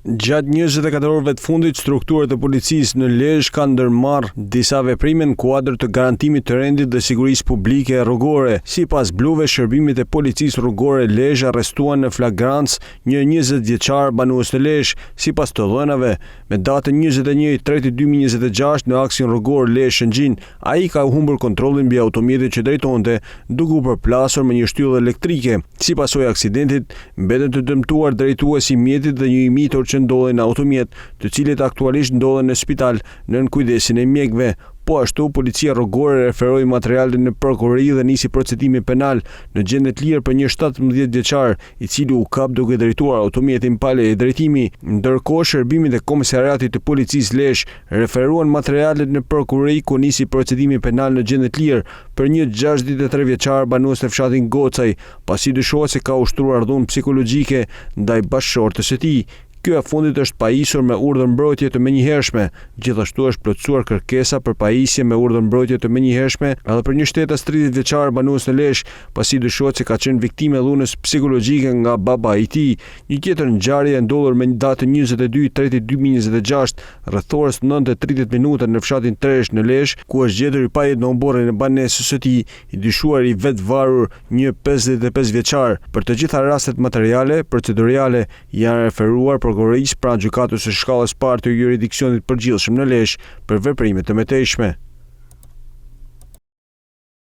Gjatë 24 orëve të fundit, strukturat e policisë në Lezhë kanë ndërmarrë disa veprime në kuadër të garantimit të rendit dhe sigurisë publike rrugore. Sipas bluve, shërbimit e policisë rrugore Lezhë arrestuan në flagrancë një 20 vjeçar banues të Lezhë. Sipas të dhënave, me datën 21/3/2026 në aksin rrugor Lezhë-Shëngjin, ai ka humbur kontrollin mbi automjetin që drejtonte, duke u përplasur me një shtyllë elektrike. Si pasojë e aksidentit, mbeten të dëmtuar drejtuesi i mjetit dhe një i mitur që ndodhen në automjet, të cilët aktualisht ndodhen në spital nën kujdesin e mjekëve. Po ashtu, policia rrugore referoi materialin në prokurori dhe nisi procedimi penal në gjendje të lirë për një 17 vjeçar, i cili u kap duke drejtuar automjetin pa leje drejtimi. Ndërkohë, shërbimit e komisariatit të policisë Lezhë referuan materialet në prokurori ku nisi procedimi penal në gjendje të lirë për një 63 vjeçar banues në fshatin Gocaj, pasi dyshohet se ka ushtruar dhunë psikologjike ndaj bashkëshortes së tij. Ky afundit është pajisur me urdhër mbrojtje të menjëhershme. Gjithashtu është plotësuar kërkesa për pajisje me urdhër mbrojtje të menjëhershme edhe për një shtetas 30 vjeçar banues në Lezhë, pasi dyshohet se ka qenë viktimë e dhunës psikologjike nga baba i tij. Një tjetër ngjarje e ndodhur me datën 22/3/2026 rreth orës 9:30 në fshatin Tresh në Lezhë, ku është gjetur i pajet në omborrin e banesës së tij, i dyshuar i vetë varur një 55 vjeçar. Për të gjitha rastet materiale procedurale janë referuar prokurorisë pranë gjykatës së shkallës parë të jurisdiksionit përgjithshëm në Lezhë për veprime të mëtejshme.